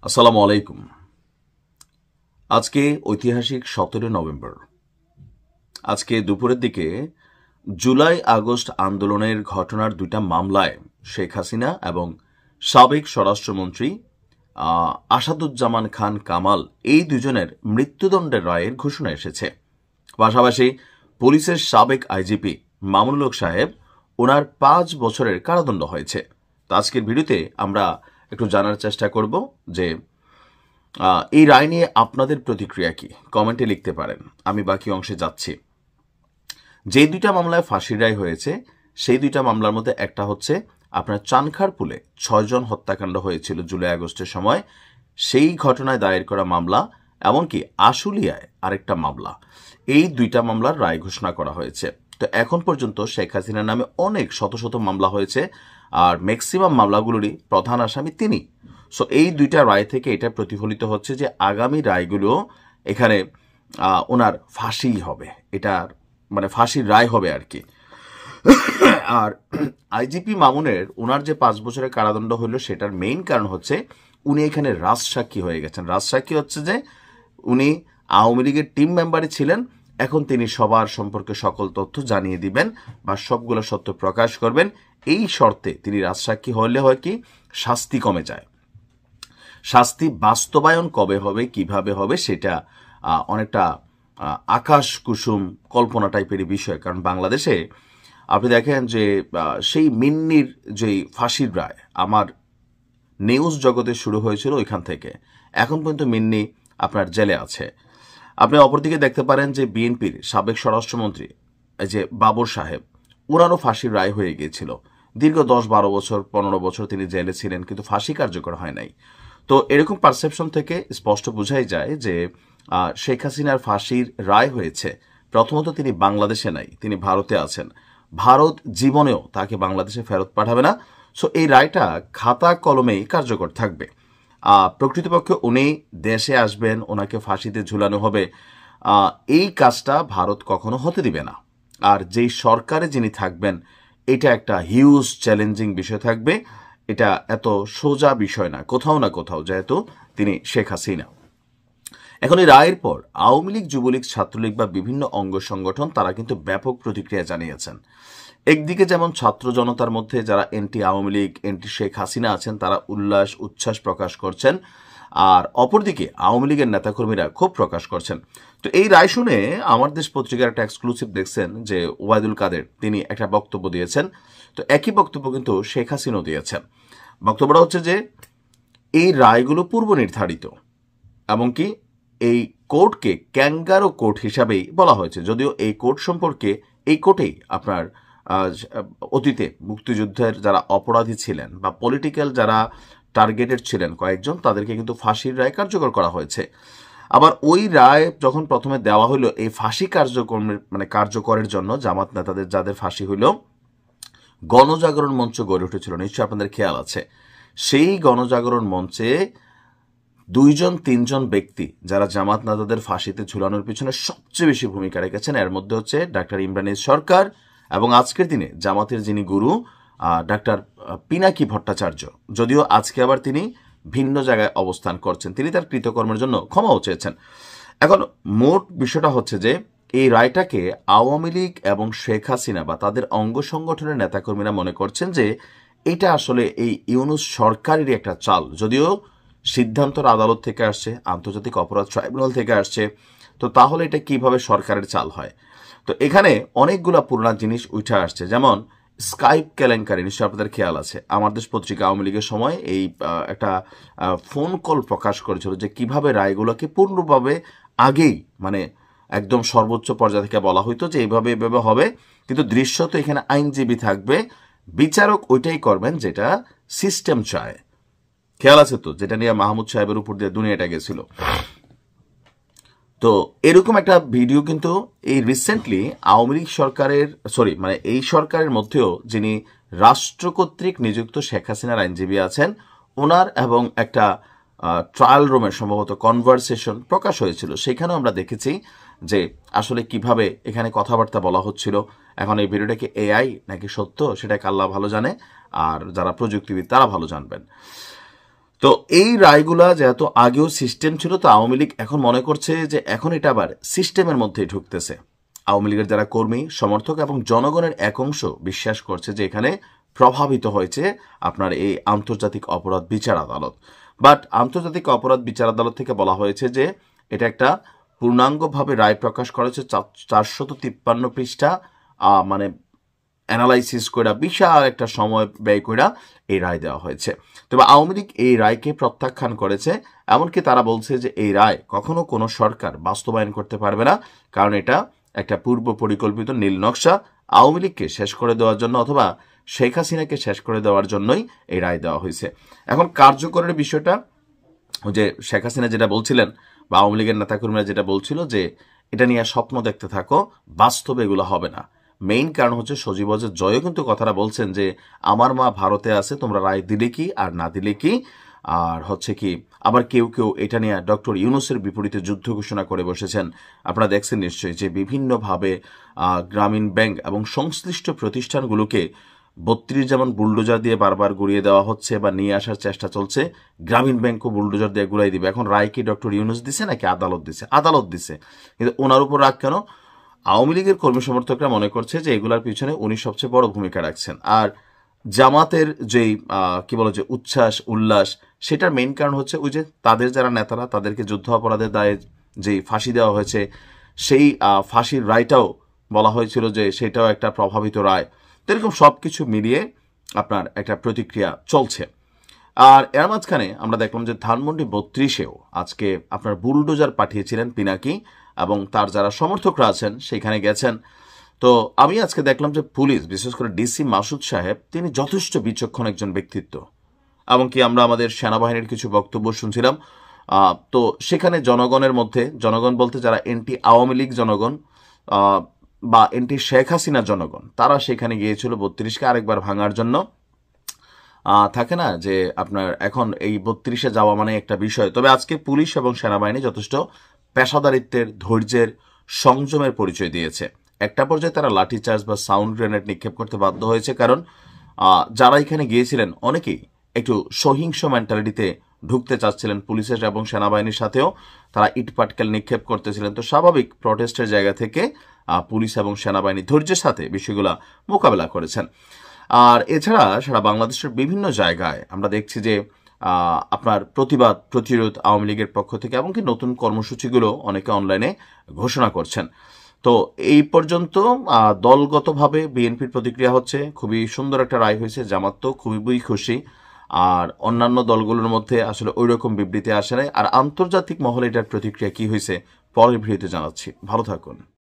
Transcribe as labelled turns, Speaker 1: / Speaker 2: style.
Speaker 1: আসসালামু আলাইকুম। আজকে ঐতিহাসিক 17 নভেম্বর। আজকে দুপুরের দিকে জুলাই আগস্ট আন্দোলনের ঘটনার দুইটা মামলায় শেখ হাসিনা এবং সাবেক স্বরাষ্ট্রমন্ত্রী আসাদুজ্জামান খান কামাল এই দুজনের মৃত্যুদণ্ডের রায়ের ঘোষণা এসেছে। পাশাপাশি পুলিশের সাবেক আইজিপি মামুনুল হক সাহেব ওনার 5 বছরের কারাদণ্ড হয়েছে। তো আজকের ভিডিওতে আমরা একটু জানার চেষ্টা করব যে এই রায় নিয়ে আপনাদের প্রতিক্রিয়া কি, কমেন্টে লিখতে পারেন। আমি বাকি অংশে যাচ্ছি। যে দুইটা মামলায় ফাঁসির রায় হয়েছে সেই দুইটা মামলার মধ্যে একটা হচ্ছে আপনার চানখারপুলে 6 জন হত্যাকাণ্ড হয়েছিল জুলাই আগস্টের সময়, সেই ঘটনায় দায়ের করা মামলা, এমনকি আশুলিয়ায় আরেকটা মামলা। এই দুইটা মামলার রায় ঘোষণা করা হয়েছে। তো এখন পর্যন্ত শেখ হাসিনার নামে অনেক শত শত মামলা হয়েছে, আর ম্যাক্সিমাম মামলাগুলোরই প্রধান আসামি তিনি। সো এই দুইটা রায় থেকে এটা প্রতিফলিত হচ্ছে যে আগামী রায়গুলো এখানে ওনার ফাঁসি হবে, এটার মানে ফাঁসির রায় হবে আর কি। আর আইজিপি মামুনের ওনার যে 5 বছরের কারাদণ্ড হইল সেটার মেইন কারণ হচ্ছে উনি এখানে রাজসাক্ষী হয়ে গেছেন। রাজসাক্ষী হচ্ছে যে উনি আওয়ামী লীগের টিম মেম্বারই ছিলেন, এখন তিনি সবার সম্পর্কে সকল তথ্য জানিয়ে দিবেন বা সবগুলো সত্য প্রকাশ করবেন। এই শর্তে তিনি রাজসাক্ষী হলে হয় কি শাস্তি কমে যায়। শাস্তি বাস্তবায়ন কবে হবে, কিভাবে হবে, সেটা অনেকটা আকাশ কুসুম কল্পনা টাইপের বিষয়। কারণ বাংলাদেশে আপনি দেখেন যে সেই মিন্নির যেই ফাঁসির রায় আমার নিউজ জগতে শুরু হয়েছিল ওইখান থেকে এখন পর্যন্ত মিন্নি আপনার জেলে আছে। আপনি অপরদিকে দেখতে পারেন যে বিএনপির সাবেক স্বরাষ্ট্রমন্ত্রী যে বাবর সাহেব, ওনারও ফাঁসির রায় হয়ে গিয়েছিল। দীর্ঘ 10-12 বছর 15 বছর তিনি জেলে ছিলেন, কিন্তু ফাঁসি কার্যকর হয় নাই। তো এরকম পারসেপশন থেকে স্পষ্ট বোঝাই যায় যে শেখ হাসিনার ফাঁসির রায় হয়েছে। প্রথমত তিনি বাংলাদেশে নাই, তিনি ভারতে আছেন। ভারত জীবনেও তাকে বাংলাদেশে ফেরত পাঠাবে না। সো এই রায়টা খাতা কলমেই কার্যকর থাকবে। প্রকৃতপক্ষে উনি দেশে আসবেন, ওনাকে ফাঁসিতে ঝুলানো হবে, এই কাজটা ভারত কখনো হতে দিবে না। আর যেই সরকারে যিনি থাকবেন এটা একটা হিউজ চ্যালেঞ্জিং বিষয় থাকবে। এটা এত সোজা বিষয় না কোথাও না কোথাও, যেহেতু তিনি শেখ হাসিনা। এখন এই রায়ের পর আওয়ামী লীগ, যুবলীগ, ছাত্রলীগ বা বিভিন্ন অঙ্গ সংগঠন তারা কিন্তু ব্যাপক প্রতিক্রিয়া জানিয়েছেন। একদিকে যেমন ছাত্র জনতার মধ্যে যারা এন্টি আওয়ামী লীগ, এন্টি শেখ হাসিনা আছেন তারা উচ্ছ্বাস প্রকাশ করছেন, আর অপরদিকে আওয়ামী লীগের নেতাকর্মীরা ক্ষোভ প্রকাশ করছেন। তো এই রায় শুনে আমার দেশ পত্রিকার একটা এক্সক্লুসিভ দেখছেন যে ওবায়দুল কাদের তিনি একটা বক্তব্য দিয়েছেন। তো একই বক্তব্য কিন্তু শেখ হাসিনাও দিয়েছেন। বক্তব্যটা হচ্ছে যে এই রায়গুলো পূর্ব নির্ধারিত, এমনকি এই কোর্টকে ক্যাঙ্গারো কোর্ট হিসাবেই বলা হয়েছে। যদিও এই কোর্ট সম্পর্কে এই কোর্টেই আপনার অতীতে মুক্তিযুদ্ধের যারা অপরাধী ছিলেন বা পলিটিক্যাল যারা টার্গেটেড ছিলেন কয়েকজন, তাদেরকে কিন্তু ফাঁসির রায় কার্যকর করা হয়েছে। আবার ওই রায় যখন প্রথমে দেওয়া হলো এই ফাঁসি কার্যকরের জন্য জামাত নেতাদের যাদের ফাঁসি হইল, গণজাগরণ মঞ্চ গড়ে উঠেছিল, নিশ্চয়ই আপনাদের খেয়াল আছে। সেই গণজাগরণ মঞ্চে 2-3 জন ব্যক্তি যারা জামাত নেতাদের ফাঁসিতে ঝুলানোর পিছনে সবচেয়ে বেশি ভূমিকা রেখেছেন। এর মধ্যে হচ্ছে ডাক্তার ইমরান সরকার এবং আজকের দিনে জামাতের যিনি গুরু ডাক্তার পিনাকি ভট্টাচার্য। যদিও আজকে আবার তিনি ভিন্ন জায়গায় অবস্থান করছেন, তিনি তার কৃতকর্মের জন্য ক্ষমাও চেয়েছেন। এখন মোট বিষয়টা হচ্ছে যে এই রায়টাকে আওয়ামী লীগ এবং শেখ হাসিনা বা তাদের অঙ্গ সংগঠনের নেতাকর্মীরা মনে করছেন যে এটা আসলে এই ইউনূস সরকারেরই একটা চাল। যদিও সিদ্ধান্তর আদালত থেকে আসছে, আন্তর্জাতিক অপরাধ ট্রাইব্যুনাল থেকে আসছে, তো তাহলে এটা কিভাবে সরকারের চাল হয়? তো এখানে অনেকগুলা পুরোনো জিনিস উঠে আসছে, যেমন স্কাইপ কেলেঙ্কারি, নিশ্চয় আপনাদের খেয়াল আছে। আমার দেশ পত্রিকা আওয়ামী লীগের সময় এই একটা ফোন কল প্রকাশ করেছিল যে কিভাবে রায়গুলোকে পূর্ণভাবে আগেই মানে একদম সর্বোচ্চ পর্যায় থেকে বলা হইতো যে এইভাবে এভাবে হবে, কিন্তু দৃশ্যত এখানে আইনজীবী থাকবে, বিচারক ওইটাই করবেন যেটা সিস্টেম চায়। খেয়াল আছে তো, যেটা নিয়ে মাহমুদ সাহেবের উপর দিয়ে দুনিয়াটা গেছিল। তো এরকম একটা ভিডিও কিন্তু এই রিসেন্টলি আওয়ামী লীগ সরকারের এই সরকারের মধ্যেও যিনি রাষ্ট্র কর্তৃক নিযুক্ত শেখ হাসিনার আইনজীবী আছেন, ওনার এবং একটা ট্রায়াল রুমের সম্ভবত কনভারসেশন প্রকাশ হয়েছিল। সেখানেও আমরা দেখেছি যে আসলে কিভাবে এখানে কথাবার্তা বলা হচ্ছিল। এখন এই ভিডিওটা কি এআই নাকি সত্য সেটাকে আল্লাহ ভালো জানে, আর যারা প্রযুক্তিবিদ তারা ভালো জানবেন। তো এই রায়গুলা যেহেতু আগেও সিস্টেম ছিল, তো আওয়ামী লীগ এখন মনে করছে যে এখন এটা আবার সিস্টেমের মধ্যেই ঢুকতেছে। আওয়ামী লীগের যারা কর্মী, সমর্থক এবং জনগণের এক অংশ বিশ্বাস করছে যে এখানে প্রভাবিত হয়েছে আপনার এই আন্তর্জাতিক অপরাধ বিচার আদালত। বাট আন্তর্জাতিক অপরাধ বিচার আদালত থেকে বলা হয়েছে যে এটা একটা পূর্ণাঙ্গভাবে রায় প্রকাশ করেছে 453 পৃষ্ঠা, মানে অ্যানালাইসিস করে বিশাল একটা সময় ব্যয় করে এই রায় দেওয়া হয়েছে। তবে আওয়ামী লীগ এই রায়কে প্রত্যাখ্যান করেছে। এমনকি তারা বলছে যে এই রায় কখনো কোনো সরকার বাস্তবায়ন করতে পারবে না, কারণ এটা একটা পূর্ব পরিকল্পিত নীল নকশা আওয়ামী লীগকে শেষ করে দেওয়ার জন্য অথবা শেখ হাসিনাকে শেষ করে দেওয়ার জন্যই এই রায় দেওয়া হয়েছে। এখন কার্যকরের বিষয়টা, যে শেখ হাসিনা যেটা বলছিলেন বা আওয়ামী লীগের নেতাকর্মীরা যেটা বলছিল যে এটা নিয়ে স্বপ্ন দেখতে থাকো, বাস্তবে এগুলো হবে না। মেইন কারণ হচ্ছে সজীব ওয়াজেদ জয়ও কিন্তু কথাটা বলছেন যে আমার মা ভারতে আছে, তোমরা রায় দিলে কি আর না দিলে কি। আর হচ্ছে কি আবার কেউ কেউ এটা নিয়ে ডক্টর ইউনূসের বিপরীতে যুদ্ধ ঘোষণা করে বসেছেন। আপনারা দেখছেন নিশ্চয়ই যে বিভিন্নভাবে গ্রামীণ ব্যাংক এবং সংশ্লিষ্ট প্রতিষ্ঠানগুলোকে 32 যেমন বুলডোজার দিয়ে বারবার গুড়িয়ে দেওয়া হচ্ছে বা নিয়ে আসার চেষ্টা চলছে, গ্রামীণ ব্যাংকও বুলডোজার দিয়ে গুড়াই দিবে। এখন রায় কি ডক্টর ইউনূস দিছে নাকি আদালত দিছে? আদালত দিছে, কিন্তু ওনার উপর রাগ কেন? আওয়ামী লীগের কর্মী সমর্থকরা মনে করছে যে এগুলার পিছনে উনি সবচেয়ে বড় ভূমিকা রাখছেন। আর জামাতের যেই কি বলে যে উচ্ছ্বাস উল্লাস, সেটার মেইন কারণ হচ্ছে ওই যে তাদের যারা নেতারা, তাদেরকে যুদ্ধ অপরাধের দায়ে যেই ফাঁসি দেওয়া হয়েছে, সেই ফাঁসির রায়টাও বলা হয়েছিল যে সেটাও একটা প্রভাবিত রায়। তো এরকম সবকিছু মিলিয়ে আপনার একটা প্রতিক্রিয়া চলছে। আর এর মাঝখানে আমরা দেখলাম যে ধানমন্ডি 32-এও আজকে আপনার বুলডোজার পাঠিয়েছিলেন পিনাকি, এবং তার যারা সমর্থকরা আছেন সেখানে গেছেন। তো আমি আজকে দেখলাম যে পুলিশ, বিশেষ করে ডিসি মাসুদ সাহেব, তিনি যথেষ্ট বিচক্ষণ একজন ব্যক্তিত্ব। এমনকি আমরা আমাদের সেনাবাহিনীর কিছু বক্তব্য শুনছিলাম। তো সেখানে জনগণের মধ্যে, জনগণ বলতে যারা এন্টি আওয়ামী লীগ জনগণ বা এন্টি শেখ হাসিনা জনগণ, তারা সেখানে গিয়েছিল 32-কে আরেকবার ভাঙার জন্য। থাকে না যে আপনার এখন এই 32-এ যাওয়া মানে একটা বিষয়। তবে আজকে পুলিশ এবং সেনাবাহিনী যথেষ্ট পেশাদারিত্বের, ধৈর্যের, সংযমের পরিচয় দিয়েছে। একটা পর্যায়ে তারা লাঠিচার্জ বা সাউন্ড গ্রেনেড নিক্ষেপ করতে বাধ্য হয়েছে, কারণ যারা এখানে গিয়েছিলেন অনেকেই একটু সহিংস মেন্টালিটিতে ঢুকতে চাচ্ছিলেন। পুলিশের এবং সেনাবাহিনীর সাথেও তারা ইটপাটকেল নিক্ষেপ করতেছিলেন। তো স্বাভাবিক প্রটেস্টের জায়গা থেকে পুলিশ এবং সেনাবাহিনী ধৈর্যের সাথে বিষয়গুলা মোকাবেলা করেছেন। আর এছাড়া সারা বাংলাদেশের বিভিন্ন জায়গায় আমরা দেখছি যে আপনার প্রতিবাদ, প্রতিরোধ আওয়ামী লীগের পক্ষ থেকে, এমনকি নতুন কর্মসূচিগুলো অনেকে অনলাইনে ঘোষণা করছেন। তো এই পর্যন্ত দলগতভাবে বিএনপির প্রতিক্রিয়া হচ্ছে খুবই সুন্দর একটা রায় হয়েছে, জামাত তো খুবই খুশি। আর অন্যান্য দলগুলোর মধ্যে আসলে ওই রকম বিবৃতি আসে নাই। আর আন্তর্জাতিক মহলে এটার প্রতিক্রিয়া কি হয়েছে পরের ভিডিওতে জানাচ্ছি। ভালো থাকুন।